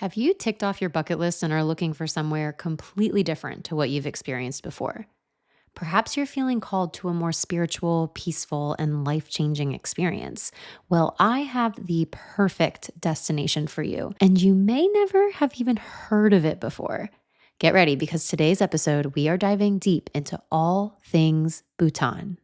Have you ticked off your bucket list and are looking for somewhere completely different to what you've experienced before? Perhaps you're feeling called to a more spiritual, peaceful, and life-changing experience. Well, I have the perfect destination for you, and you may never have even heard of it before. Get ready because today's episode, we are diving deep into all things Bhutan.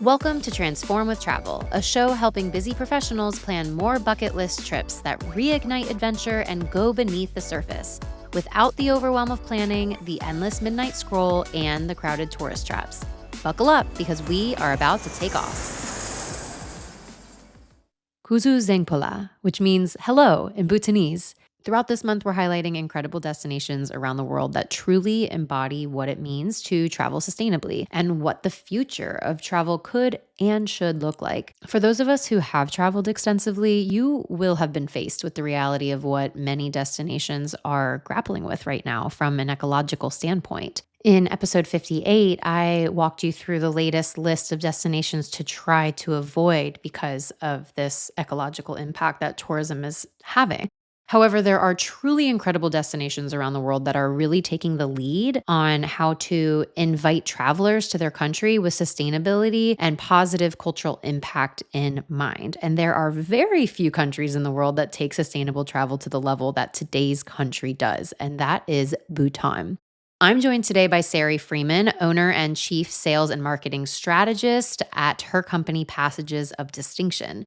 Welcome to Transform with Travel, a show helping busy professionals plan more bucket list trips that reignite adventure and go beneath the surface, without the overwhelm of planning, the endless midnight scroll, and the crowded tourist traps. Buckle up because we are about to take off. Kuzu Zengpola, which means hello in Bhutanese. Throughout this month, we're highlighting incredible destinations around the world that truly embody what it means to travel sustainably and what the future of travel could and should look like. For those of us who have traveled extensively, you will have been faced with the reality of what many destinations are grappling with right now from an ecological standpoint. In episode 58, I walked you through the latest list of destinations to try to avoid because of this ecological impact that tourism is having. However, there are truly incredible destinations around the world that are really taking the lead on how to invite travelers to their country with sustainability and positive cultural impact in mind. And there are very few countries in the world that take sustainable travel to the level that today's country does, and that is Bhutan. I'm joined today by Freeman, owner and chief sales and marketing strategist at her company Passages of Distinction.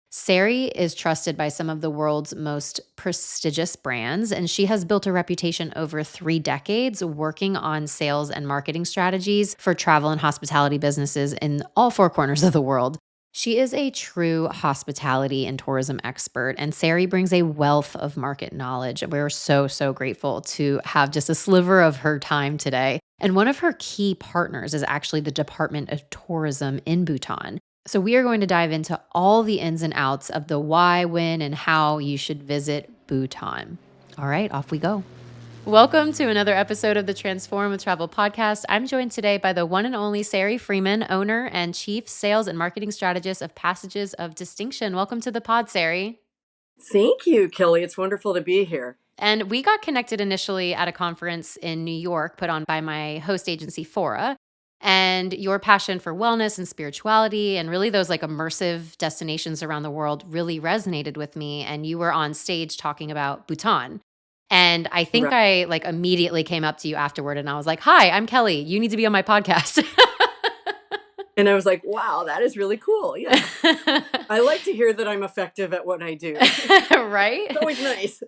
Sari is trusted by some of the world's most prestigious brands, and she has built a reputation over 3 decades working on sales and marketing strategies for travel and hospitality businesses in all 4 corners of the world. She is a true hospitality and tourism expert, and Sari brings a wealth of market knowledge. We're so grateful to have just a sliver of her time today. And one of her key partners is actually the Department of Tourism in Bhutan. So we are going to dive into all the ins and outs of the why, when, and how you should visit Bhutan. All right, off we go. Welcome to another episode of the Transform with Travel podcast. I'm joined today by the one and only Sari Freeman, owner and chief sales and marketing strategist of Passages of Distinction. Welcome to the pod, Sari. Thank you, Kelly. It's wonderful to be here. And we got connected initially at a conference in New York put on by my host agency, Fora. And your passion for wellness and spirituality and really those like immersive destinations around the world really resonated with me. And you were on stage talking about Bhutan. And I think I like immediately came up to you afterward and I was like, hi, I'm Kelly. You need to be on my podcast. And I was like, wow, that is really cool. Yeah. I like to hear that I'm effective at what I do. Right? It's always nice.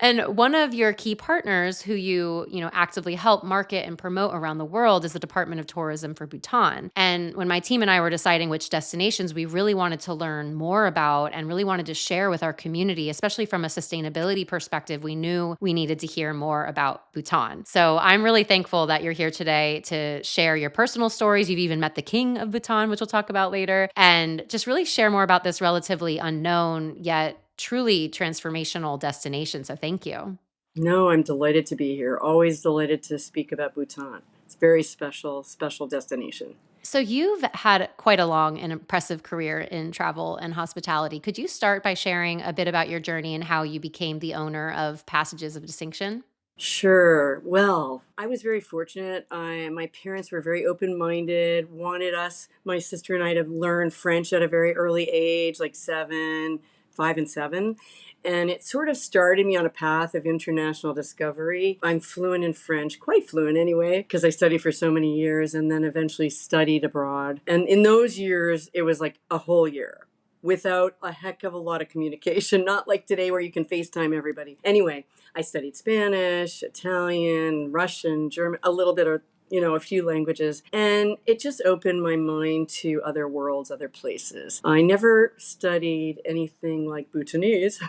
And one of your key partners who you actively help market and promote around the world is the Department of Tourism for Bhutan. And when my team and I were deciding which destinations we really wanted to learn more about and really wanted to share with our community, especially from a sustainability perspective, we knew we needed to hear more about Bhutan. So I'm really thankful that you're here today to share your personal stories. You've even met the king of Bhutan, which we'll talk about later, and just really share more about this relatively unknown yet truly transformational destination. So thank you. No, I'm delighted to be here. Always delighted to speak about Bhutan. It's a very special destination. So you've had quite a long and impressive career in travel and hospitality. Could you start by sharing a bit about your journey and how you became the owner of Passages of Distinction? Sure. Well, I was very fortunate. My parents were very open-minded, wanted us, my sister and I, to learn French at a very early age, like 5 and 7. And it sort of started me on a path of international discovery. I'm fluent in French, quite fluent anyway, because I studied for so many years and then eventually studied abroad. And in those years, it was like a whole year without a heck of a lot of communication, not like today where you can FaceTime everybody. Anyway, I studied Spanish, Italian, Russian, German, a little bit of, a few languages. And it just opened my mind to other worlds, other places. I never studied anything like Bhutanese,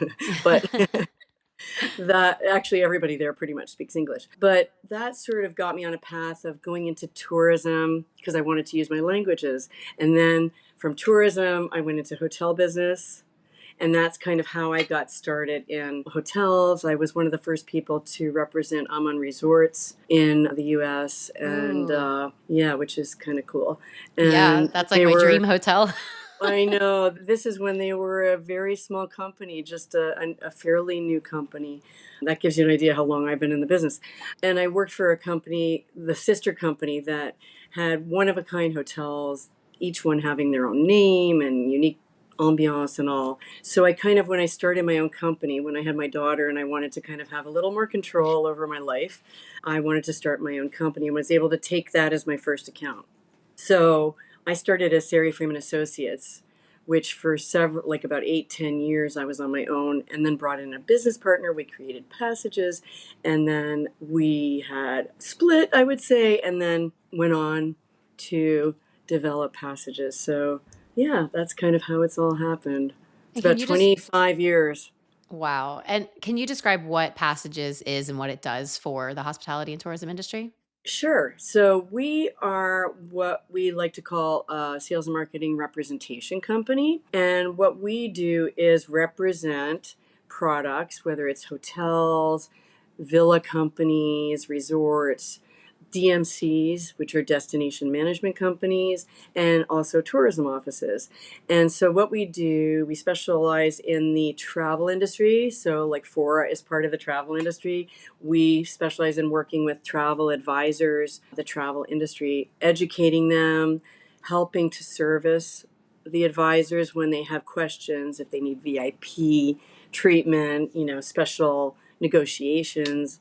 but that actually everybody there pretty much speaks English. But that sort of got me on a path of going into tourism because I wanted to use my languages. And then from tourism, I went into hotel business. And that's kind of how I got started in hotels. I was one of the first people to represent Aman Resorts in the US. And which is kind of cool. And yeah, that's like my dream hotel. I know. This is when they were a very small company, just a fairly new company. That gives you an idea how long I've been in the business. And I worked for a company, the sister company, that had one of a kind hotels, each one having their own name and unique ambiance and all. So I kind of, when I started my own company, when I had my daughter and I wanted to kind of have a little more control over my life, I wanted to start my own company and was able to take that as my first account. So I started as Freeman Associates, which for several, like about 8, 10 years, I was on my own, and then brought in a business partner. We created Passages, and then we had split, I would say, and then went on to develop Passages. So yeah, that's kind of how it's all happened. It's And can about you just 25 years. wow. And can you describe what Passages is and what it does for the hospitality and tourism industry? Sure. So we are what we like to call a sales and marketing representation company. And what we do is represent products, whether it's hotels, villa companies, resorts, DMCs, which are destination management companies, and also tourism offices. And so, what we do, we specialize in the travel industry. So, like Fora is part of the travel industry. We specialize in working with travel advisors, the travel industry, educating them, helping to service the advisors when they have questions, if they need VIP treatment, special negotiations,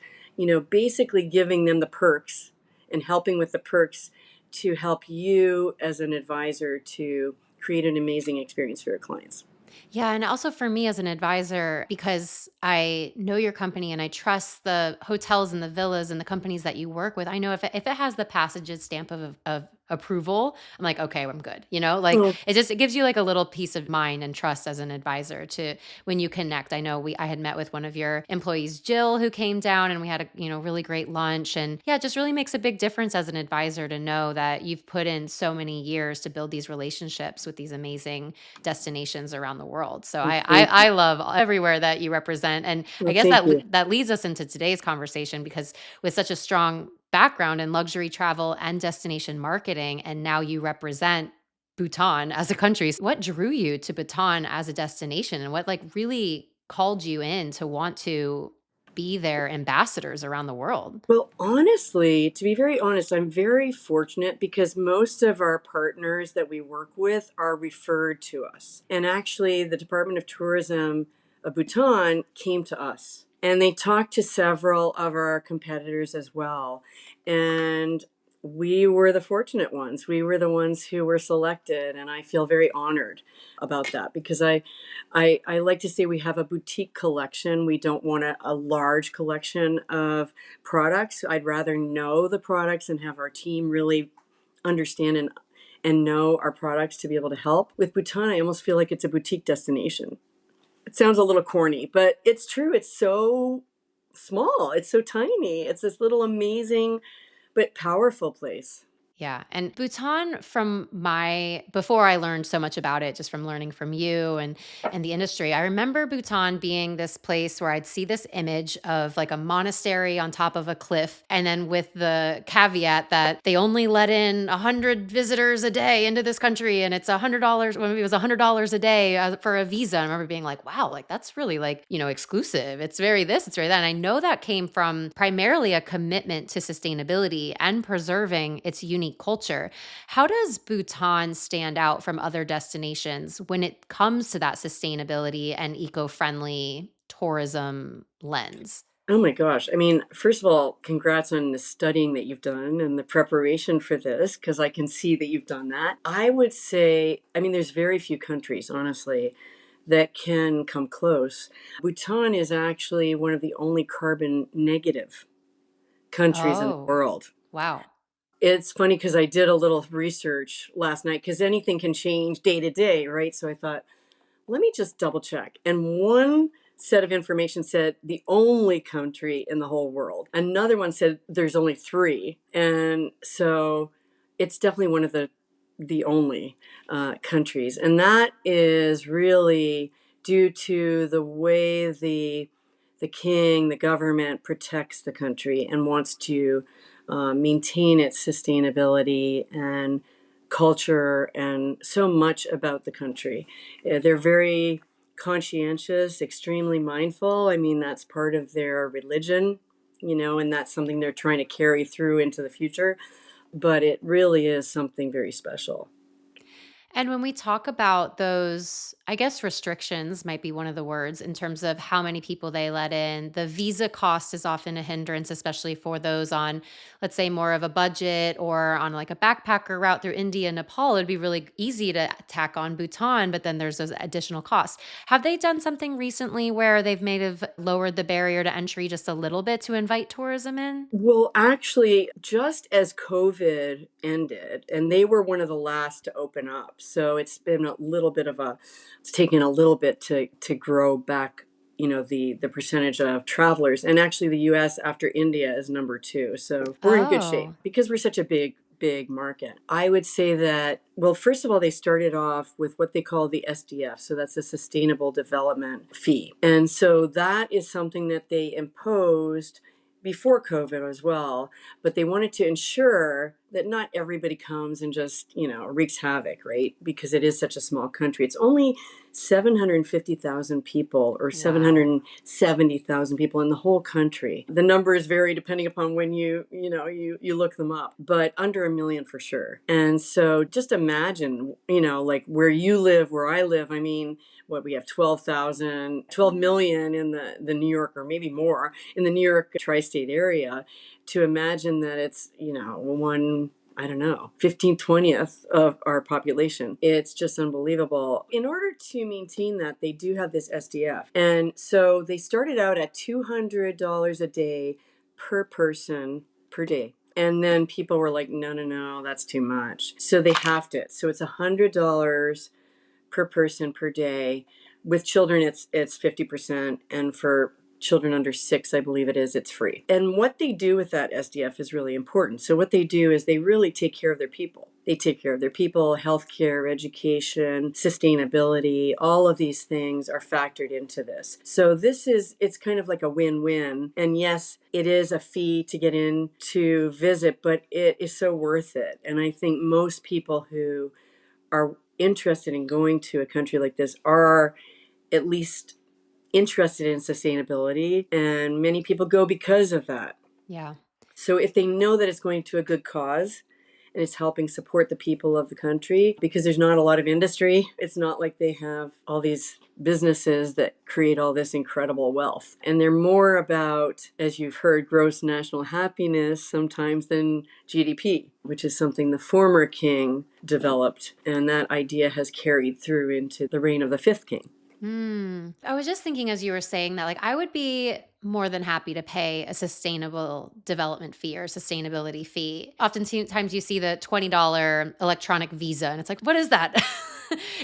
basically giving them the perks and helping with the perks to help you as an advisor to create an amazing experience for your clients. Yeah, and also for me as an advisor, because I know your company and I trust the hotels and the villas and the companies that you work with, I know if it has the Passages stamp of approval, I'm like, okay, I'm good. Like Oh, it gives you like a little peace of mind and trust as an advisor to when you connect. I know I had met with one of your employees, Jill, who came down and we had a really great lunch. And yeah, it just really makes a big difference as an advisor to know that you've put in so many years to build these relationships with these amazing destinations around the world. So well, I, I thank you. I love everywhere that you represent, and I Well, guess thank you. that leads us into today's conversation because with such a strong background in luxury travel and destination marketing, and now you represent Bhutan as a country. What drew you to Bhutan as a destination, and what like really called you in to want to be their ambassadors around the world? Well, honestly, to be very honest, I'm very fortunate because most of our partners that we work with are referred to us. And actually, the Department of Tourism of Bhutan came to us and they talked to several of our competitors as well. And we were the fortunate ones. We were the ones who were selected. And I feel very honored about that because I like to say we have a boutique collection. We don't want a large collection of products. I'd rather know the products and have our team really understand and know our products to be able to help. With Bhutan, I almost feel like it's a boutique destination. It sounds a little corny, but it's true. It's so small. It's so tiny. It's this little amazing but powerful place. Yeah. And Bhutan from before I learned so much about it, just from learning from you and the industry, I remember Bhutan being this place where I'd see this image of like a monastery on top of a cliff. And then with the caveat that they only let in 100 visitors a day into this country. And it's $100, well, maybe it was $100 a day for a visa. I remember being like, wow, like that's really like, exclusive. It's very this, it's very that. And I know that came from primarily a commitment to sustainability and preserving its unique culture. How does Bhutan stand out from other destinations when it comes to that sustainability and eco-friendly tourism lens? Oh my gosh. I mean, first of all, congrats on the studying that you've done and the preparation for this, because I can see that you've done that. I would say, I mean, there's very few countries, honestly, that can come close. Bhutan is actually one of the only carbon negative countries in the Oh, world. wow. It's funny because I did a little research last night because anything can change day to day, right? So I thought, let me just double check. And one set of information said the only country in the whole world. Another one said there's only three. And so it's definitely one of the only countries. And that is really due to the way the king, the government protects the country and wants to maintain its sustainability and culture and so much about the country. They're very conscientious, extremely mindful. I mean, that's part of their religion, and that's something they're trying to carry through into the future. But it really is something very special. And when we talk about those, I guess restrictions might be one of the words in terms of how many people they let in. The visa cost is often a hindrance, especially for those on, let's say, more of a budget or on like a backpacker route through India, Nepal. It'd be really easy to tack on Bhutan, but then there's those additional costs. Have they done something recently where they've made have lowered the barrier to entry just a little bit to invite tourism in? Well, actually, just as COVID ended, and they were one of the last to open up, so it's taken a little bit to grow back, the percentage of travelers. And actually, the U.S. after India is number two, so we're in good shape Oh, because we're such a big market. I would say that, well, first of all, they started off with what they call the SDF. So that's a sustainable development fee. And so that is something that they imposed before COVID as well, but they wanted to ensure that not everybody comes and just, wreaks havoc, right? Because it is such a small country. It's only 750,000 people or wow. 770,000 people in the whole country. The numbers vary depending upon when you look them up, but under a million for sure. And so just imagine, like where you live, where I live. I mean, what we have 12 million in the New York, or maybe more in the New York tri-state area. To imagine that it's, one, I don't know, 15 20th of our population. It's just unbelievable. In order to maintain that, they do have this SDF. And so they started out at $200 a day per person per day. And then people were like, no, no, no, that's too much. So they halved it. So it's $100 per person per day. With children, it's 50%, and for children under 6, I believe it's free. And what they do with that SDF is really important. So what they do is they really take care of their people. They take care of their people, healthcare, education, sustainability, all of these things are factored into this. So it's kind of like a win-win. And yes, it is a fee to get in to visit, but it is so worth it. And I think most people who are interested in going to a country like this are at least interested in sustainability, and many people go because of that. Yeah. So if they know that it's going to a good cause and it's helping support the people of the country, because there's not a lot of industry, it's not like they have all these businesses that create all this incredible wealth. And they're more about, as you've heard, gross national happiness sometimes than GDP, which is something the former king developed. And that idea has carried through into the reign of the fifth king. I was just thinking as you were saying that, like, I would be more than happy to pay a sustainable development fee or sustainability fee. Oftentimes you see the $20 electronic visa, and it's like, what is that?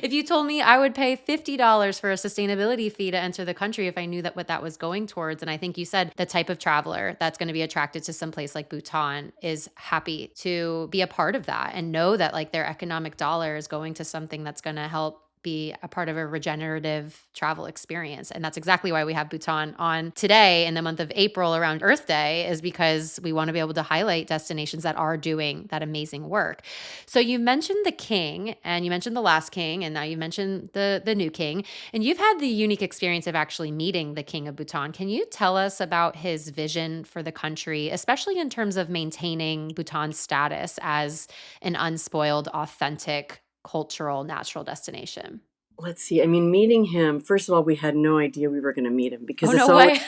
If you told me I would pay $50 for a sustainability fee to enter the country if I knew that what that was going towards. And I think you said the type of traveler that's going to be attracted to some place like Bhutan is happy to be a part of that and know that like their economic dollar is going to something that's going to help be a part of a regenerative travel experience. And that's exactly why we have Bhutan on today in the month of April around Earth Day, is because we want to be able to highlight destinations that are doing that amazing work. So you mentioned the king, and you mentioned the last king, and now you mentioned the new king, and you've had the unique experience of actually meeting the king of Bhutan. Can you tell us about his vision for the country, especially in terms of maintaining Bhutan's status as an unspoiled, authentic, cultural, natural destination? Let's see. I mean, meeting him, first of all, we had no idea we were going to meet him Oh, because no it's always,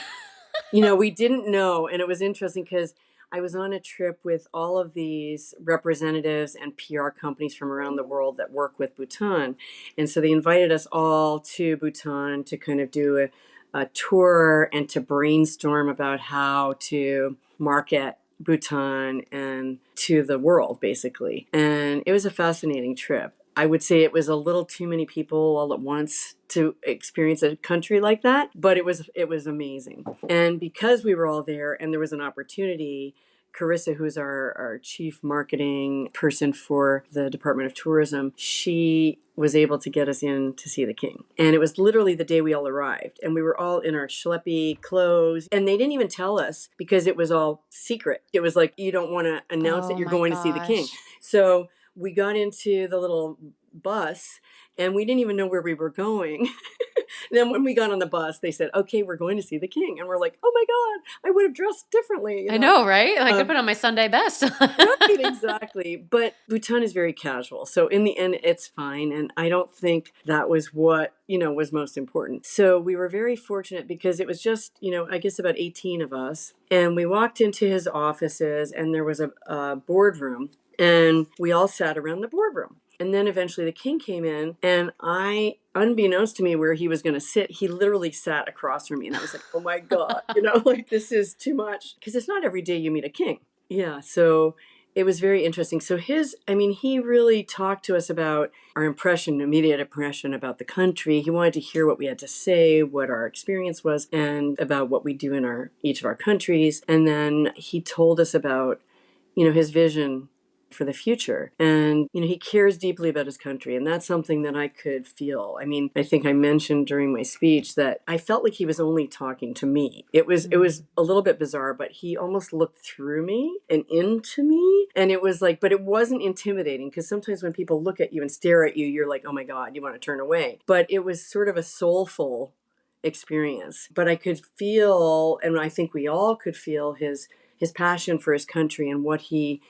way. we didn't know. And it was interesting because I was on a trip with all of these representatives and PR companies from around the world that work with Bhutan. And so they invited us all to Bhutan to kind of do a tour and to brainstorm about how to market Bhutan and to the world, basically. And it was a fascinating trip. I would say it was a little too many people all at once to experience a country like that, but it was amazing. And because we were all there and there was an opportunity, Carissa, who's our chief marketing person for the Department of Tourism, she was able to get us in to see the king. And it was literally the day we all arrived. And we were all in our schleppy clothes. And they didn't even tell us because it was all secret. It was like, you don't want to announce that Oh you're my going to see the king. gosh. So we got into the little bus and we didn't even know where we were going. Then when we got on the bus, they said, okay, we're going to see the king. And we're like, oh my God, I would have dressed differently, I know, right? Like I Um, put on my Sunday best. right, exactly. But Bhutan is very casual. So in the end, it's fine. And I don't think that was what, was most important. So we were very fortunate because it was just, I guess about 18 of us. And we walked into his offices and there was a boardroom and we all sat around the boardroom. And then eventually the king came in and unbeknownst to me where he was going to sit, he literally sat across from me. And I was like, oh my God, like this is too much. Because it's not every day you meet a king. Yeah. So it was very interesting. So he really talked to us about our immediate impression about the country. He wanted to hear what we had to say, what our experience was, and about what we do in each of our countries. And then he told us about, his vision for the future. And, he cares deeply about his country. And that's something that I could feel. I think I mentioned during my speech that I felt like he was only talking to me. It was a little bit bizarre, but he almost looked through me and into me. And it was like, but it wasn't intimidating because sometimes when people look at you and stare at you, you're like, oh my God, you want to turn away. But it was sort of a soulful experience. But I could feel, and I think we all could feel his passion for his country and what he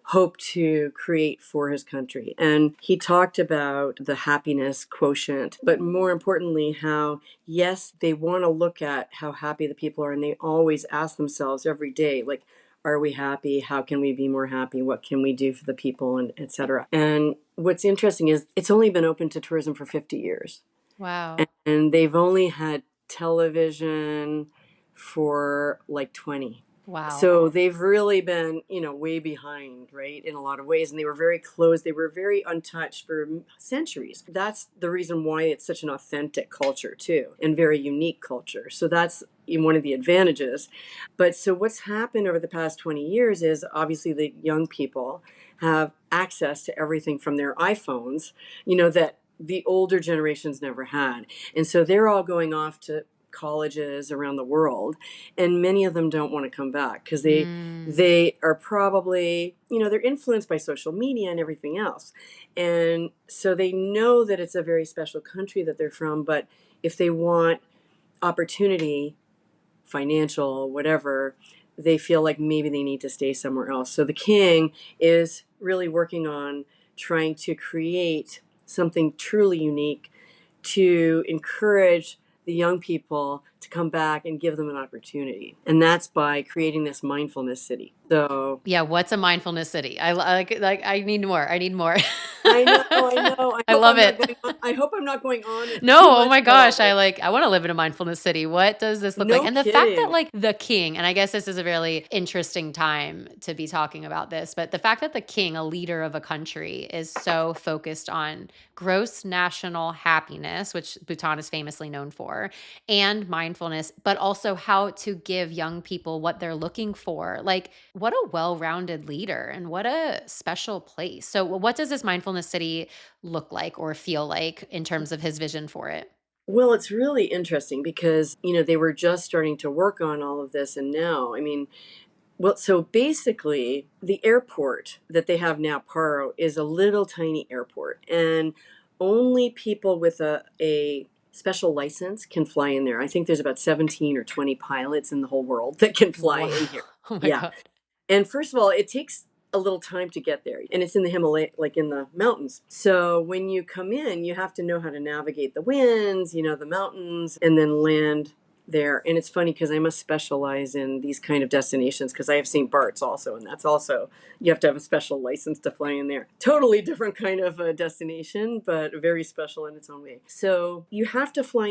hoped to create for his country. And he talked about the happiness quotient, but more importantly, how, yes, they want to look at how happy the people are. And they always ask themselves every day, like, are we happy? How can we be more happy? What can we do for the people? And et cetera. And what's interesting is it's only been open to tourism for 50 years. Wow. And they've only had television for like 20. Wow. So they've really been, way behind, right, in a lot of ways. And they were very closed. They were very untouched for centuries. That's the reason why it's such an authentic culture, too, and very unique culture. So that's one of the advantages. But so what's happened over the past 20 years is obviously the young people have access to everything from their iPhones, that the older generations never had. And so they're all going off to colleges around the world, and many of them don't want to come back because they are probably, they're influenced by social media and everything else. And so they know that it's a very special country that they're from, but if they want opportunity, financial, whatever, they feel like maybe they need to stay somewhere else. So the king is really working on trying to create something truly unique to encourage the young people to come back and give them an opportunity. And that's by creating this mindfulness city. So Yeah, what's a mindfulness city? I like I need more. I need more. I know, I know. I I hope love I'm not it. going on. I hope I'm not going on too No, oh much my gosh, though. I want to live in a mindfulness city. What does this look like? No And the fact that kidding. like the king, and I guess this is a really interesting time to be talking about this, but the fact that the king, a leader of a country, is so focused on gross national happiness, which Bhutan is famously known for, and mindfulness, but also how to give young people what they're looking for. Like, what a well-rounded leader and what a special place. So, what does this mindfulness city look like or feel like in terms of his vision for it? Well, it's really interesting because, they were just starting to work on all of this. And now, well, so basically, the airport that they have now, Paro, is a little tiny airport. And only people with a special license can fly in there. I think there's about 17 or 20 pilots in the whole world that can fly Wow. in here. Oh my Yeah. God. And first of all, it takes a little time to get there, and it's in the Himalaya, like in the mountains. So when you come in, you have to know how to navigate the winds, the mountains, and then land there. And it's funny because I must specialize in these kind of destinations because I have St. Bart's also, and that's also, you have to have a special license to fly in there. Totally different kind of a destination, but very special in its own way. So you have to fly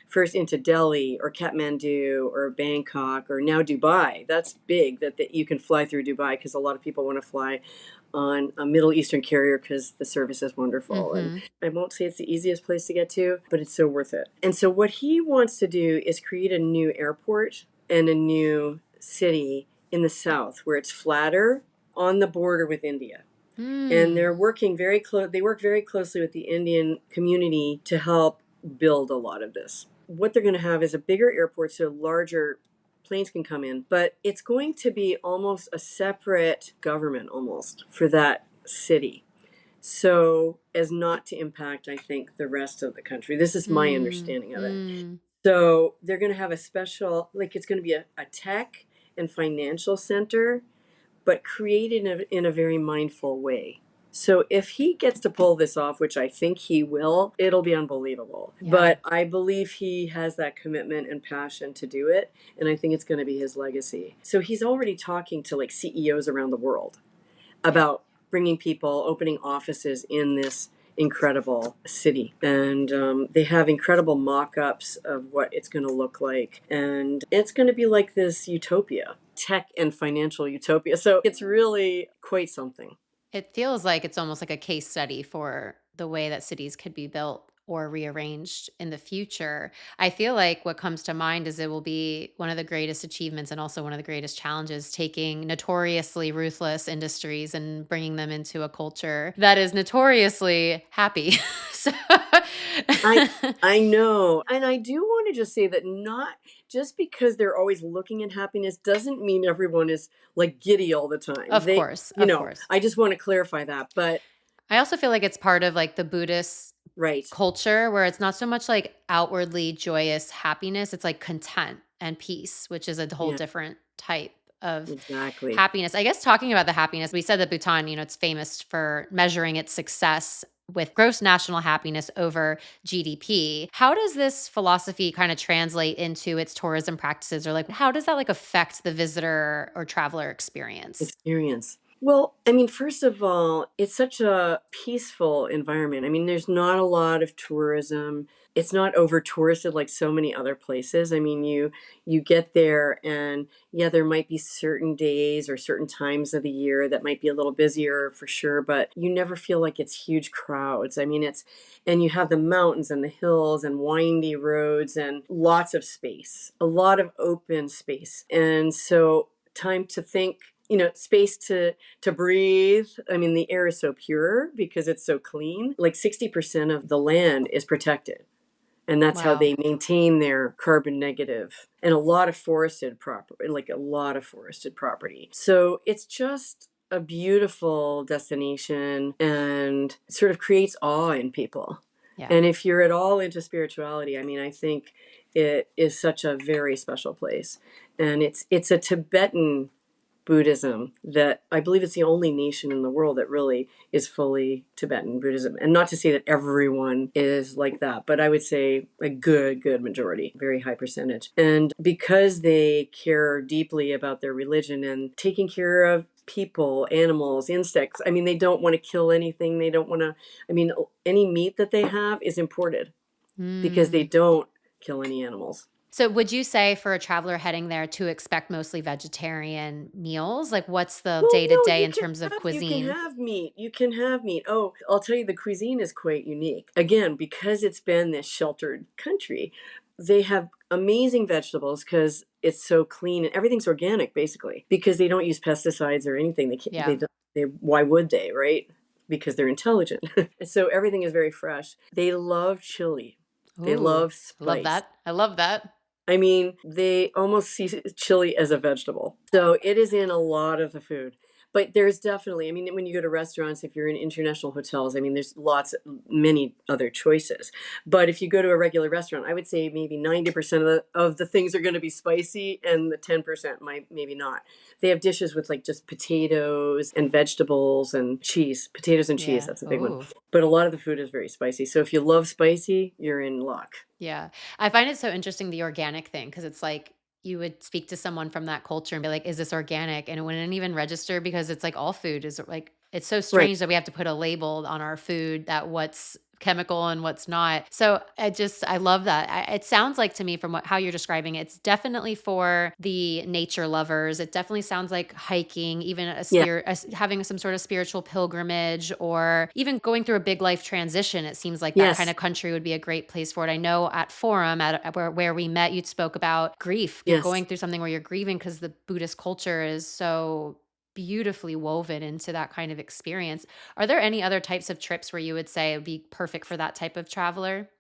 first into Delhi or Kathmandu or Bangkok or now Dubai. That's big that you can fly through Dubai because a lot of people want to fly on a Middle Eastern carrier because the service is wonderful. And Mhm. I won't say it's the easiest place to get to, but it's so worth it. And so what he wants to do is create a new airport and a new city in the south where it's flatter on the border with India. And Mm. they're working very close. They work very closely with the Indian community to help build a lot of this. What they're going to have is a bigger airport, so larger planes can come in, but it's going to be almost a separate government almost for that city, so as not to impact, I think, the rest of the country. This is my Mm, understanding of it. mm. So they're going to have a special, like it's going to be a tech and financial center, but created in a very mindful way. So if he gets to pull this off, which I think he will, it'll be unbelievable. Yeah. But I believe he has that commitment and passion to do it, and I think it's going to be his legacy. So he's already talking to like CEOs around the world Yeah. about bringing people, opening offices in this incredible city. And they have incredible mock ups of what it's going to look like. And it's going to be like this utopia, tech and financial utopia. So it's really quite something. It feels like it's almost like a case study for the way that cities could be built or rearranged in the future. I feel like what comes to mind is it will be one of the greatest achievements and also one of the greatest challenges, taking notoriously ruthless industries and bringing them into a culture that is notoriously happy. So I I know. And I do want to just say that not just because they're always looking at happiness doesn't mean everyone is like giddy all the time. of They, course, of course. I just want to clarify that. But I also feel like it's part of like the Buddhist right. culture where it's not so much like outwardly joyous happiness, it's like content and peace, which is a whole Yeah, different type of exactly. happiness. I guess talking about the happiness, we said that Bhutan, it's famous for measuring its success with gross national happiness over GDP. How does this philosophy kind of translate into its tourism practices, or like how does that like affect the visitor or traveler experience? Experience. Well, I mean, first of all, it's such a peaceful environment. I mean, there's not a lot of tourism. It's not over touristed like so many other places. I mean, you get there and yeah, there might be certain days or certain times of the year that might be a little busier for sure, but you never feel like it's huge crowds. I mean, it's and you have the mountains and the hills and windy roads and lots of space, a lot of open space. And so time to think, space to breathe. I mean, the air is so pure because it's so clean. Like 60% of the land is protected, and that's how Wow. they maintain their carbon negative, and a lot of forested property, like a lot of forested property. So it's just a beautiful destination and sort of creates awe in people. Yeah. And if you're at all into spirituality, I mean, I think it is such a very special place. And it's a Tibetan Buddhism that I believe it's the only nation in the world that really is fully Tibetan Buddhism. And not to say that everyone is like that, but I would say a good majority, very high percentage. And because they care deeply about their religion and taking care of people, animals, insects, I mean, they don't want to kill anything. They don't want to, I mean, any meat that they have is imported because they Mm. don't kill any animals. So would you say for a traveler heading there to expect mostly vegetarian meals? Like what's the Well, day to no, day in terms of you can cuisine? have meat. You can have meat. Oh, I'll tell you, the cuisine is quite unique. Again, because it's been this sheltered country, they have amazing vegetables because it's so clean and everything's organic, basically. Because they don't use pesticides or anything. They can't. They Yeah. don't. They. Why would they? Right? Because they're intelligent. So everything is very fresh. They love chili. They Ooh, love I love spice. that. I love that. I mean, they almost see chili as a vegetable. So it is in a lot of the food. But there's definitely, I mean, when you go to restaurants, if you're in international hotels, I mean, there's many other choices. But if you go to a regular restaurant, I would say maybe 90% of the things are going to be spicy and the 10% might, maybe not. They have dishes with like just potatoes and vegetables and cheese, potatoes and cheese. Yeah. That's a big one. Oh, But a lot of the food is very spicy. So if you love spicy, you're in luck. yeah. I find it so interesting, the organic thing, because it's like you would speak to someone from that culture and be like, is this organic? And it wouldn't even register because it's like all food is like, it's so Right. strange that we have to put a label on our food that what's chemical and what's not. So I love that. It sounds like to me from how you're describing it, it's definitely for the nature lovers. It definitely sounds like hiking, even Yeah. having some sort of spiritual pilgrimage, or even going through a big life transition. It seems like that kind Yes. of country would be a great place for it. I know at Forum, where we met, you spoke about grief. You're Yes. going through something where you're grieving because the Buddhist culture is so beautifully woven into that kind of experience. Are there any other types of trips where you would say it would be perfect for that type of traveler?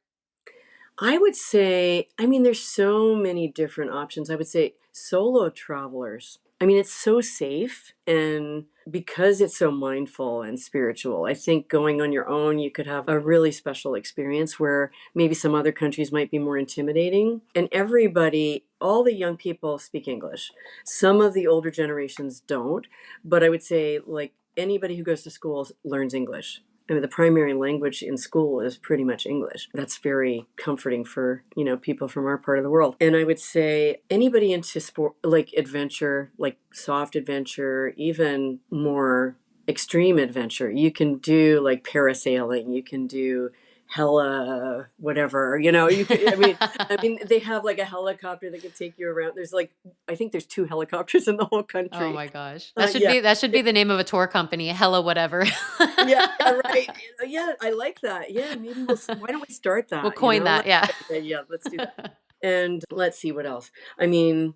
I would say, I mean, there's so many different options. I would say solo travelers. I mean, it's so safe. And because it's so mindful and spiritual, I think going on your own, you could have a really special experience where maybe some other countries might be more intimidating. And everybody, all the young people speak English. Some of the older generations don't. But I would say, like, anybody who goes to school learns English. I mean, the primary language in school is pretty much English. That's very comforting for, people from our part of the world. And I would say anybody into sport, like adventure, like soft adventure, even more extreme adventure, you can do like parasailing, you can do hella whatever, you could, I mean they have like a helicopter that could take you around. There's like, I think there's two helicopters in the whole Oh country. my gosh. Yeah. That should be the name of a tour company. Hella whatever. Yeah, yeah, right. Yeah, I like that. Yeah, maybe why don't we start We'll that, coin that, yeah. Yeah, let's do that. And let's see what else. I mean,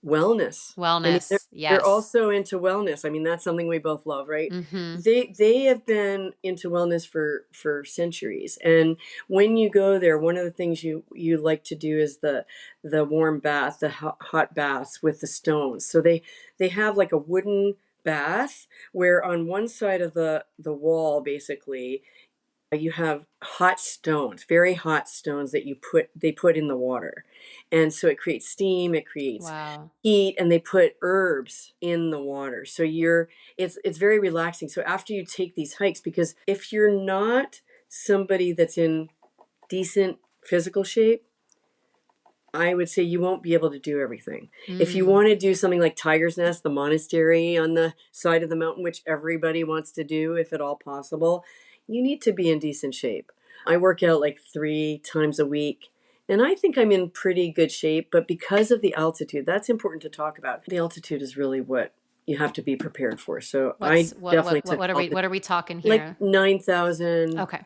wellness. I mean, Wellness, they're yes. also into wellness. I mean, that's something we both love, right? Mhm. They have been into wellness for centuries. And when you go there, one of the things you like to do is the warm bath, the hot baths with the stones. So they have like a wooden bath where on one side of the wall, basically, you have hot stones, very hot stones that they put in the water. And so it creates steam, it creates Wow. heat, and they put herbs in the water. So it's very relaxing. So after you take these hikes, because if you're not somebody that's in decent physical shape, I would say you won't be able to do everything. If you Mm. want to do something like Tiger's Nest, the monastery on the side of the mountain, which everybody wants to do if at all possible, you need to be in decent shape. I work out like 3 times a week, and I think I'm in pretty good shape, but because of the altitude, that's important to talk about. The altitude is really what you have to be prepared for. So What's I definitely took altitude, what are we talking like here? 9,000 Okay.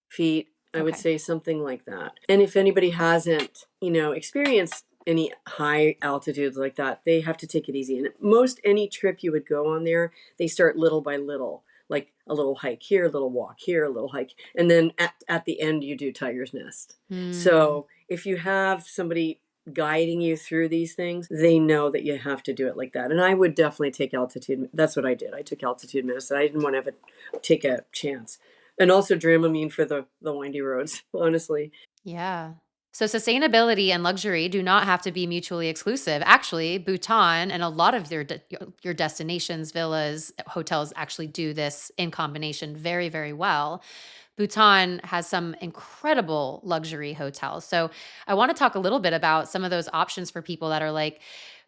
feet, I would Okay. say something like that. And if anybody hasn't, experienced any high altitudes like that, they have to take it easy. And most any trip you would go on there, they start little by little, like a little hike here, a little walk here, a little hike. And then at the end, you do Tiger's Nest. Hmm. So if you have somebody guiding you through these things, they know that you have to do it like that. And I would definitely take altitude. That's what I did. I took altitude medicine. I didn't want to take a chance. And also Dramamine for the windy roads, honestly. Yeah. So sustainability and luxury do not have to be mutually exclusive. Actually, Bhutan and a lot of your destinations, villas, hotels actually do this in combination very, very well. Bhutan has some incredible luxury hotels. So I want to talk a little bit about some of those options for people that are like,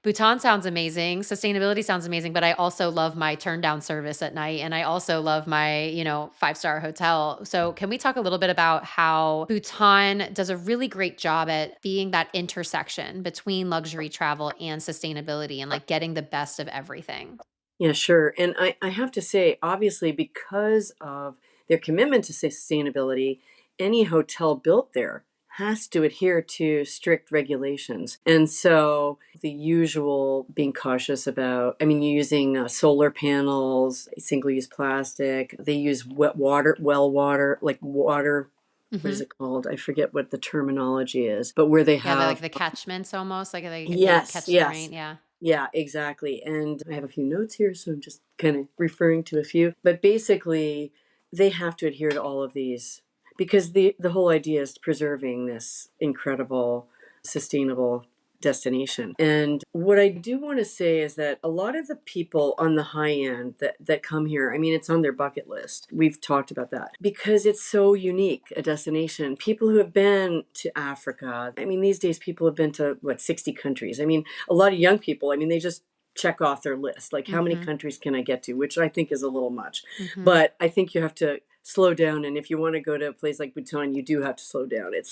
Bhutan sounds amazing, sustainability sounds amazing, but I also love my turn down service at night and I also love my, five-star hotel. So can we talk a little bit about how Bhutan does a really great job at being that intersection between luxury travel and sustainability and like getting the best of everything? Yeah, sure. And I have to say, obviously, because of their commitment to sustainability, any hotel built there has to adhere to strict regulations. And so the usual being cautious about, I mean, you're using solar panels, single use plastic, they use wet water, well water, like water. What is Mhm. it called? I forget what the terminology is, but where they Yeah, have, the catchments almost like they yes, catch the yes. rain, yeah. Yeah, exactly. And I have a few notes here, so I'm just kind of referring to a few. But basically, they have to adhere to all of these because the whole idea is preserving this incredible, sustainable destination. And what I do want to say is that a lot of the people on the high end that come here, I mean, it's on their bucket list. We've talked about that because it's so unique a destination. People who have been to Africa, I mean, these days people have been to what, 60 countries. I mean, a lot of young people, I mean, they just check off their list. Like, how many Mhm. countries can I get to? Which I think is a little much. Mhm. But I think you have to slow down. And if you want to go to a place like Bhutan, you do have to slow down. It's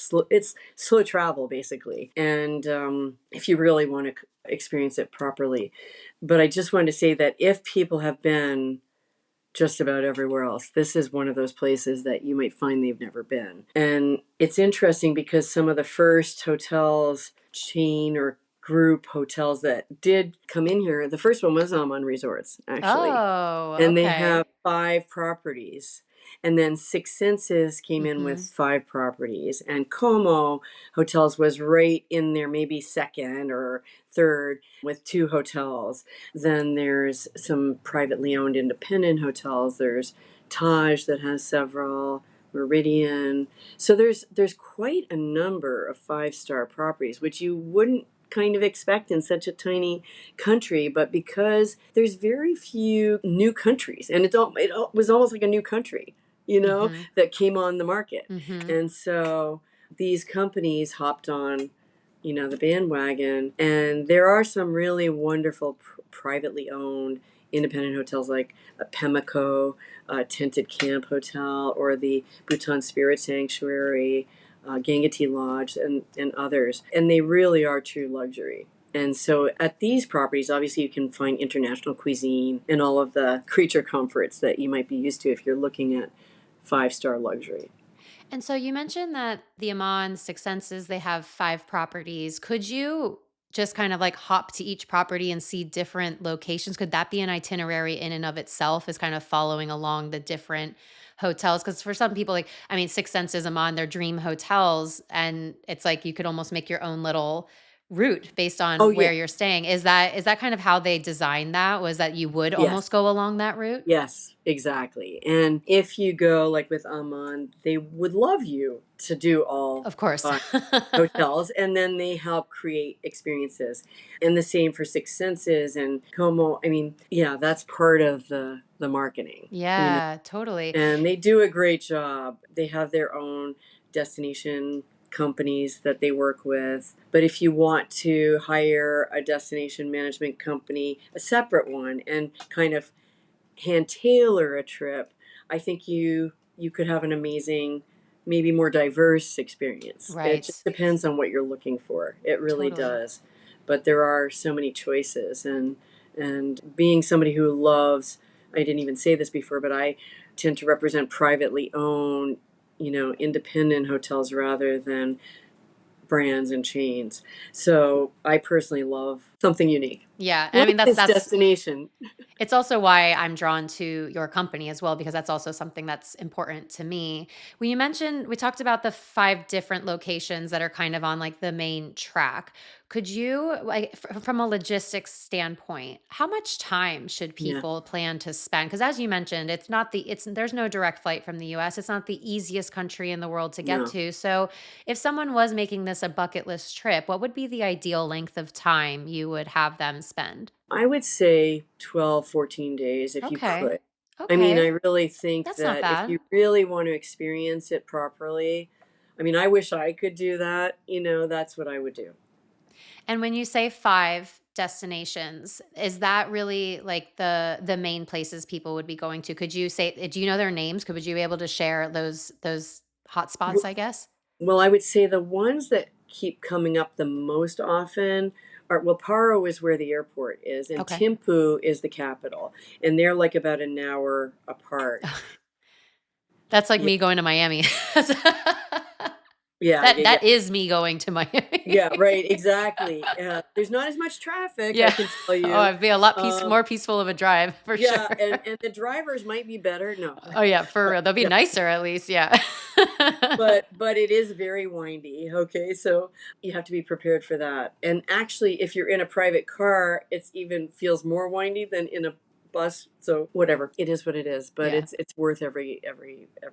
slow travel, basically. And if you really want to experience it properly. But I just wanted to say that if people have been just about everywhere else, this is one of those places that you might find they've never been. And it's interesting because some of the first hotels, chain or group hotels that did come in here, the first one was Aman Resorts, actually. Oh, And they have okay. 5 properties. And then Six Senses came in with 5 properties. And Como Hotels was right in there, maybe second or third, with 2 hotels. Then there's some privately owned independent hotels. There's Taj that has several, Meridian. So there's quite a number of 5-star properties, which you wouldn't kind of expect in such a tiny country, but because there's very few new countries, and it was almost like a new country, that came on the market. And so these companies hopped on, the bandwagon, and there are some really wonderful privately owned independent hotels like Pemmico, Tented Camp Hotel, or the Bhutan Spirit Sanctuary, Gangati Lodge, and others. And they really are true luxury. And so at these properties, obviously, you can find international cuisine and all of the creature comforts that you might be used to if you're looking at 5-star luxury. And so you mentioned that the Amman Six Senses, they have 5 properties. Could you just kind of like hop to each property and see different locations? Could that be an itinerary in and of itself, is kind of following along the different hotels? Because for some people, like, I mean, Six Senses, Amman, they're dream hotels. And it's like you could almost make your own little route based Oh, on yeah. where you're staying. Is that kind of how they designed that? Was that you would Yes. almost go along that route? Yes, exactly. And if you go like with Amman, they would love you to do all Of course. 5 hotels, and then they help create experiences. And the same for Six Senses and Como. I mean, yeah, that's part of the marketing. Yeah, totally. And they do a great job. They have their own destination companies that they work with. But if you want to hire a destination management company, a separate one, and kind of hand tailor a trip, I think you could have an amazing, maybe more diverse experience. It Right. just depends on what you're looking for. It really Totally. does. But there are so many choices, and being somebody who loves, I didn't even say this before, but I tend to represent privately owned, independent hotels rather than brands and chains. So I personally love something unique. Yeah, and I Like mean that's this that's destination. it's also why I'm drawn to your company as well, because that's also something that's important to me. When you mentioned, we talked about the 5 different locations that are kind of on like the main track. Could you, like, from a logistics standpoint, how much time should Yeah. people plan to spend? Because as you mentioned, there's no direct flight from the US. It's not the easiest country in the world to get No. to. So if someone was making this a bucket list trip, what would be the ideal length of time you would have them spend? I would say 12, 14 days if you Okay. could. I mean, I Okay. really think That's not that if bad. you really want to experience it properly, I mean, I wish I could do that. That's what I would do. And when you say 5 destinations, is that really like the main places people would be going to? Could you say, do you know their names? Would you be able to share those hot spots, W- I guess? Well, I would say the ones that keep coming up the most often are, well, Paro is where the airport is, and Okay. Thimphu is the capital, and they're like about an hour apart. That's like Yeah, me going to Miami. yeah, That yeah, yeah. that is me going to Miami. Yeah, right, exactly. There's not as much traffic, I Yeah. can tell Oh, you. it'd be a lot Um, more peaceful of a drive for sure. Yeah, and the drivers might be better. No. Oh, yeah, for real. They'll be Yeah, nicer at least, yeah. but it is very windy, okay? So you have to be prepared for that. And actually, if you're in a private car, it's even feels more windy than in a bus. So whatever, it is what it is, but Yeah. it's worth every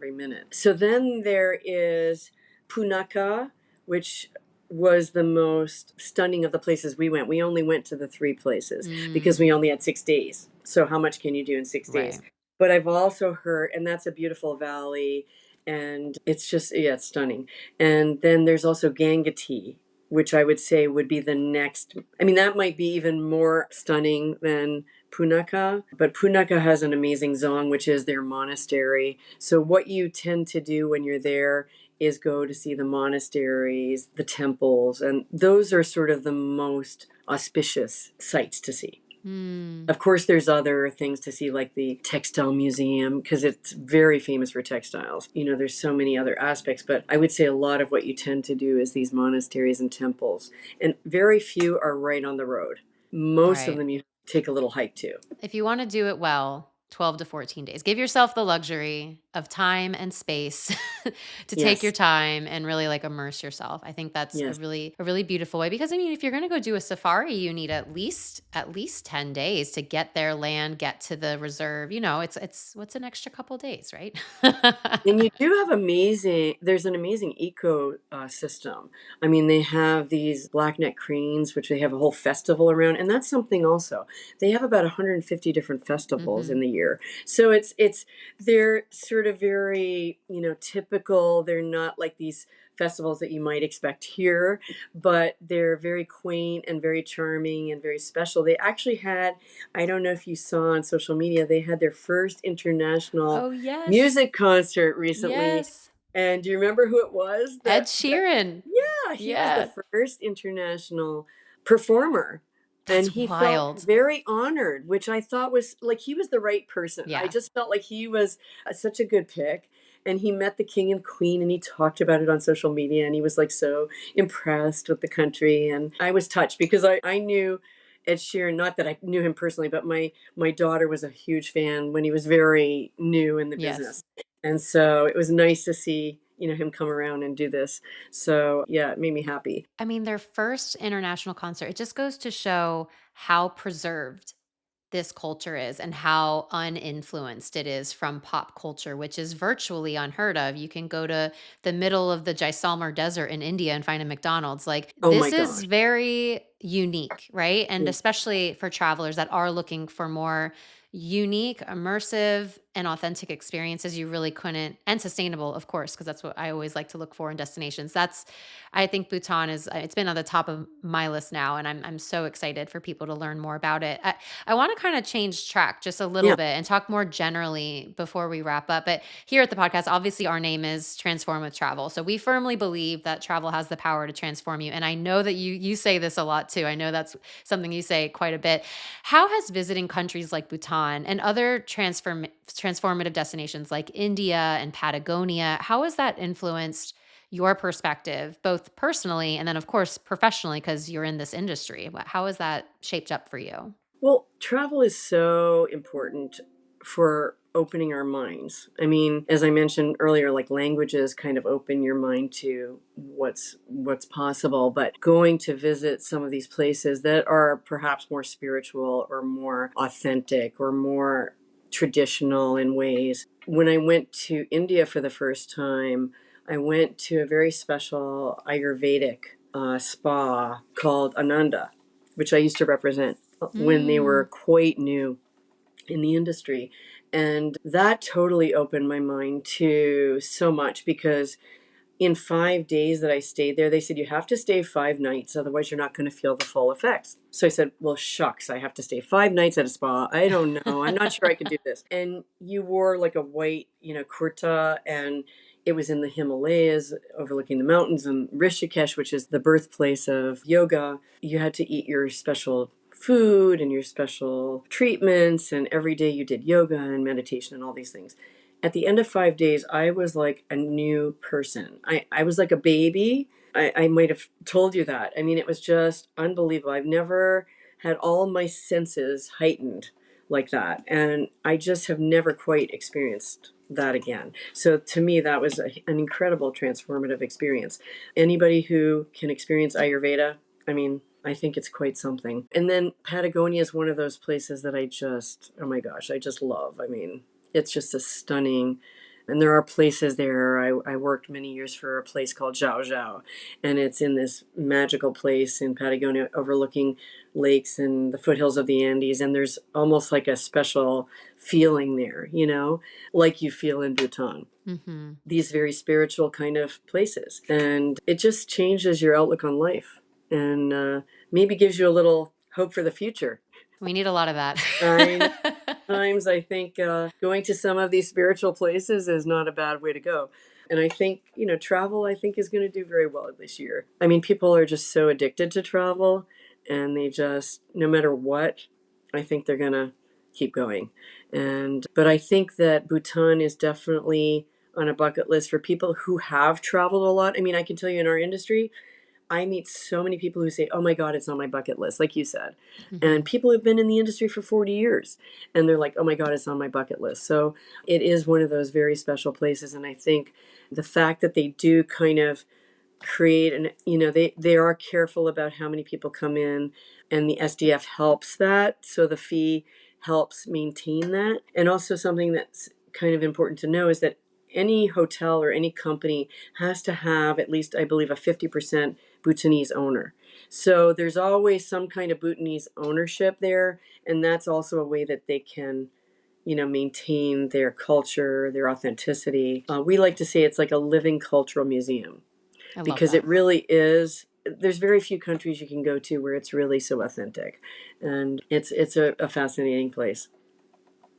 minute. So then there is Punakha, which was the most stunning of the places we went. We only went to the 3 places because we Mm, only had 6 days. So how much can you do in 6 days? right. But I've also heard, and that's a beautiful valley, and it's just, yeah, it's stunning. And then there's also Gangati, which I would say would be the next. I mean, that might be even more stunning than Punakha, but Punakha has an amazing zong, which is their monastery. So what you tend to do when you're there is go to see the monasteries, the temples, and those are sort of the most auspicious sites to see. Mm, Of course, there's other things to see, like the textile museum, because it's very famous for textiles. There's so many other aspects, but I would say a lot of what you tend to do is these monasteries and temples, and very few are right on the road. Most of right. them you take a little hike to. If you wanna do it well, 12 to 14 days. Give yourself the luxury of time and space to take your Yes. time and really like immerse yourself. I think that's Yes. a really beautiful way, because I mean, if you're going to go do a safari, you need at least 10 days to get there, land, get to the reserve. You know, it's what's an extra couple days, right? And you do have there's an amazing eco system. I mean, they have these blackneck cranes, which they have a whole festival around. And that's something also. They have about 150 different festivals in Mhm. the year. So they're sort of very, typical. They're not like these festivals that you might expect here, but they're very quaint and very charming and very special. They actually had, I don't know if you saw on social media, they had their first international Oh, yes. music concert recently. Yes. And do you remember who it was? Ed Sheeran. Yeah, he was the Yeah. first international performer. And That's he felt wild. very honored, which I thought was like he was the right person. I Yeah. just felt like he was such a good pick. And he met the king and queen and he talked about it on social media and he was like so impressed with the country. And I was touched because I knew Ed Sheeran, not that I knew him personally, but my daughter was a huge fan when he was very new in the Yes. business. And so it was nice to see, him come around and do this. So yeah, it made me happy. I mean, their first international concert, it just goes to show how preserved this culture is and how uninfluenced it is from pop culture, which is virtually unheard of. You can go to the middle of the Jaisalmer desert in India and find a McDonald's. Like, Oh my this is gosh. very unique, right? And Yeah. especially for travelers that are looking for more unique, immersive, and authentic experiences, you really couldn't, and sustainable, of course, because that's what I always like to look for in destinations. I think Bhutan it's been on the top of my list now, and I'm so excited for people to learn more about it. I want to kind of change track just a little Yeah. bit and talk more generally before we wrap up. But here at the podcast, obviously, our name is Transform with Travel. So we firmly believe that travel has the power to transform you. And I know that you say this a lot too. I know that's something you say quite a bit. How has visiting countries like Bhutan and other transformative destinations like India and Patagonia, how has that influenced your perspective, both personally and then, of course, professionally, because you're in this industry? How has that shaped up for you? Well, travel is so important for opening our minds. I mean, as I mentioned earlier, like languages kind of open your mind to what's possible, but going to visit some of these places that are perhaps more spiritual or more authentic or more traditional in ways. When I went to India for the first time, I went to a very special Ayurvedic spa called Ananda, which I used to represent when they were Mm. quite new in the industry. And that totally opened my mind to so much because in 5 days that I stayed there, they said, you have to stay 5 nights, otherwise, you're not going to feel the full effects. So I said, well, shucks, I have to stay 5 nights at a spa. I don't know. I'm not sure I can do this. And you wore like a white, kurta, and it was in the Himalayas overlooking the mountains and Rishikesh, which is the birthplace of yoga. You had to eat your special food and your special treatments, and every day you did yoga and meditation and all these things. At the end of 5 days, I was like a new person. I was like a baby. I might have told you that. I mean, it was just unbelievable. I've never had all my senses heightened like that. And I just have never quite experienced that again. So to me, that was an incredible transformative experience. Anybody who can experience Ayurveda, I mean, I think it's quite something. And then Patagonia is one of those places that oh my gosh, I just love. I mean, it's just a stunning, and there are places there. I worked many years for a place called Zhao Zhao, and it's in this magical place in Patagonia overlooking lakes and the foothills of the Andes. And there's almost like a special feeling there, like you feel in Bhutan, Hmm. these very spiritual kind of places. And it just changes your outlook on life and maybe gives you a little hope for the future. We need a lot of I know that. times I think going to some of these spiritual places is not a bad way to go. And I think, travel, I think, is going to do very well this year. I mean, people are just so addicted to travel and they just, no matter what, I think they're going to keep going. But I think that Bhutan is definitely on a bucket list for people who have traveled a lot. I mean, I can tell you in our industry, I meet so many people who say, oh my God, it's on my bucket list, like you said. Mm-hmm. And people who've been in the industry for 40 years and they're like, oh my God, it's on my bucket list. So it is one of those very special places. And I think the fact that they do kind of create and they are careful about how many people come in, and the SDF helps that, so the fee helps maintain that. And also something that's kind of important to know is that any hotel or any company has to have at least, I believe, a 50% Bhutanese owner. So there's always some kind of Bhutanese ownership there, and that's also a way that they can maintain their culture, their authenticity. We like to say it's like a living cultural museum, I love because it that. really is. There's very few countries you can go to where it's really so authentic, and it's a fascinating place.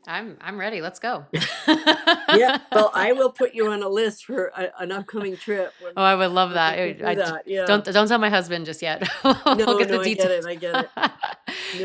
I'm ready. Let's go. Yeah, well, I will put you on a list for an upcoming trip Oh, I would love when that. we can do that. Yeah. Don't tell my husband just yet. We'll No, get the no, I get it. details. I get it.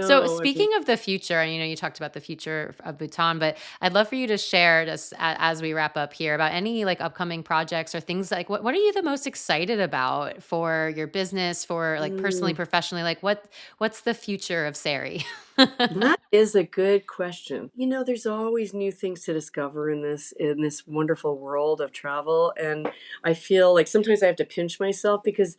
So No, I mean, speaking of the future, and you talked about the future of Bhutan, but I'd love for you to share just as we wrap up here about any like upcoming projects or things like what are you the most excited about for your business, for like personally, mm, professionally, like what's the future of Sari? that is a good question. There's always new things to discover in this wonderful world of travel, and I feel like sometimes I have to pinch myself because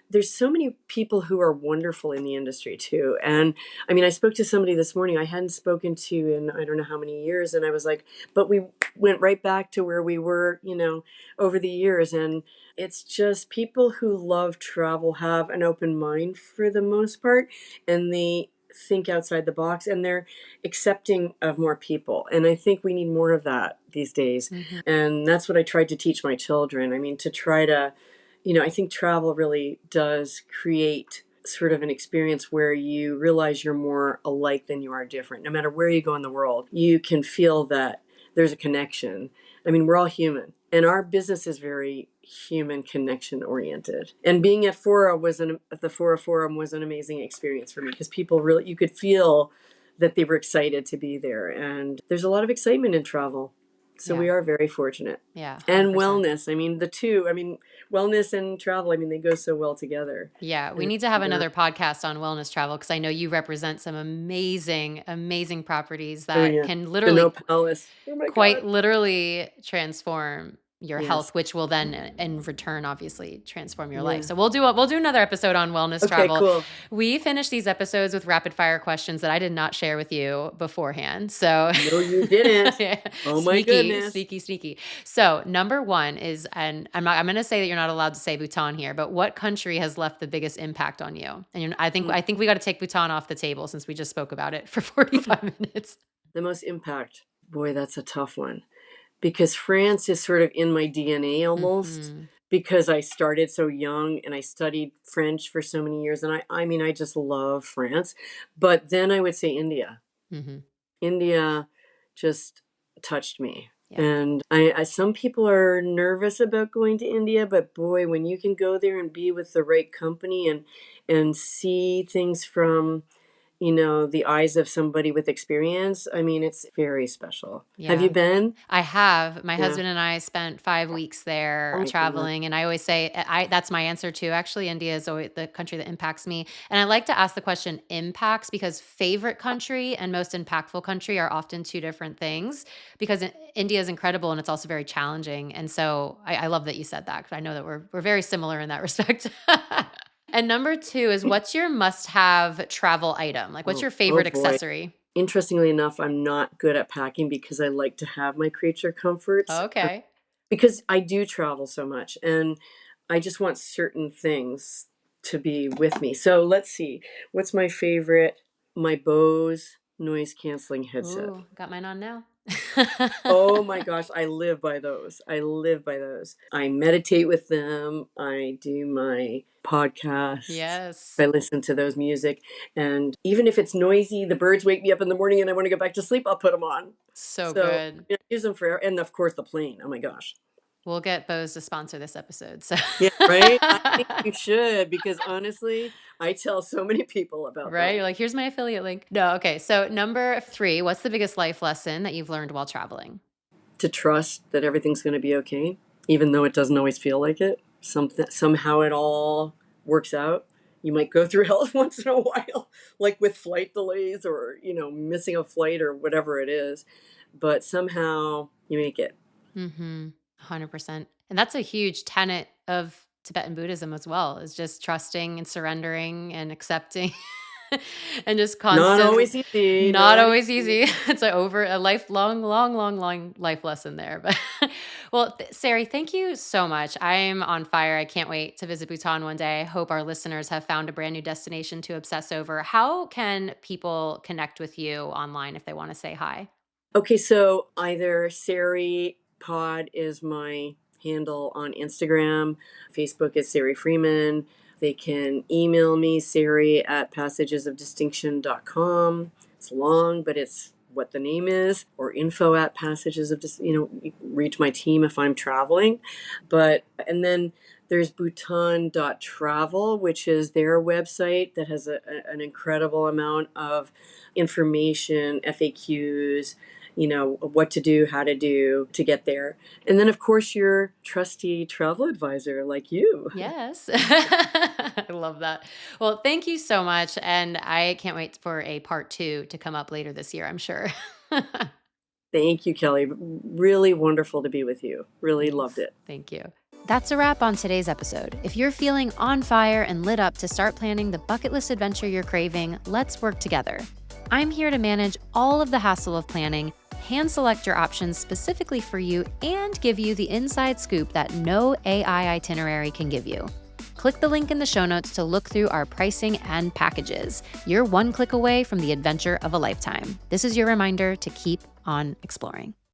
there's so many people who are wonderful in the industry too. And I mean, I spoke to somebody this morning I hadn't spoken to in I don't know how many years, and I was like, but we went right back to where we were, over the years. And it's just people who love travel have an open mind for the most part, and they think outside the box, and they're accepting of more people. And I think we need more of that these days. Hmm. And that's what I tried to teach my children. I mean, to try to, I think travel really does create sort of an experience where you realize you're more alike than you are different. No matter where you go in the world, you can feel that there's a connection. I mean, we're all human, and our business is very human connection oriented. And being at the Fora Forum was an amazing experience for me, because people really, you could feel that they were excited to be there. And there's a lot of excitement in travel. So Yeah. we are very fortunate. Yeah. And 100%. wellness. I mean, the two, I mean, wellness and travel, I mean, they go so well together. Yeah, we And need to have another podcast on wellness travel because I know you represent some amazing, amazing properties oh that yeah, can the literally No Palace. Oh my quite God. literally transform your Yes. health, which will then in return obviously transform your life. Yeah. So we'll do another episode on wellness Okay, travel. cool. We finish these episodes with rapid fire questions that I did not share with you beforehand. So No, you didn't. yeah, Oh my sneaky, goodness. sneaky, sneaky. So number one is, and I'm going to say that you're not allowed to say Bhutan here, but what country has left the biggest impact on you? And Mm, I think we got to take Bhutan off the table since we just spoke about it for 45 minutes. the most impact. Boy, that's a tough one, because France is sort of in my DNA almost, Hmm. because I started so young and I studied French for so many years. And I mean, I just love France. But then I would say India. Hmm. India just touched me. Yeah. And some people are nervous about going to India, but boy, when you can go there and be with the right company and see things from, the eyes of somebody with experience, I mean, it's very special. Have you Yeah. been? I have. My Yeah. husband and I spent 5 weeks Oh there my God. traveling, and I always say I that's my answer too. Actually, India is always the country that impacts me, and I like to ask the question impacts because favorite country and most impactful country are often two different things. Because India is incredible and it's also very challenging, and so I love that you said that because I know that we're very similar in that respect. And number two is what's your must-have travel item? Like, what's Oh, your oh favorite boy. accessory? Interestingly enough, I'm not good at packing because I like to have my creature comforts, Okay. because I do travel so much and I just want certain things to be with me. So let's see. What's my favorite? My Bose noise canceling headset. Ooh, got mine on now. Oh my gosh, I live by those. I live by those. I meditate with them. I do my podcasts. Yes. I listen to those music. And even if it's noisy, the birds wake me up in the morning and I want to go back to sleep, I'll put them on. So So good. I use them for, and of course the plane. Oh my gosh. We'll get Bose to sponsor this episode. So Yeah, right? I think you should, because honestly, I tell so many people about right? them. You're like, here's my affiliate link. No, okay. So number three, what's the biggest life lesson that you've learned while traveling? To trust that everything's going to be okay, even though it doesn't always feel like it. Somehow it all works out. You might go through hell once in a while, like with flight delays or, missing a flight or whatever it is. But somehow you make it. 100%. And that's a huge tenet of Tibetan Buddhism as well, is just trusting and surrendering and accepting and just Not constant, always easy. not Not always easy. easy. It's a lifelong, long, long, long life lesson there. But well, Sari, thank you so much. I'm on fire. I can't wait to visit Bhutan one day. I hope our listeners have found a brand new destination to obsess over. How can people connect with you online if they want to say hi? Okay, so either Sari Pod is my handle on Instagram, Facebook is Sari Freeman. They can email me, Sari at passagesofdistinction.com. It's long, but it's what the name is, or info at passages of, you reach my team if I'm traveling. And then there's Bhutan.travel, which is their website that has an incredible amount of information, FAQs, what to do, how to do to get there. And then, of course, your trusty travel advisor like you. Yes. I love that. Well, thank you so much. And I can't wait for a part 2 to come up later this year, I'm sure. Thank you, Kelly. Really wonderful to be with you. Really loved Thanks. it. Thank you. That's a wrap on today's episode. If you're feeling on fire and lit up to start planning the bucket list adventure you're craving, let's work together. I'm here to manage all of the hassle of planning, hand select your options specifically for you, and give you the inside scoop that no AI itinerary can give you. Click the link in the show notes to look through our pricing and packages. You're one click away from the adventure of a lifetime. This is your reminder to keep on exploring.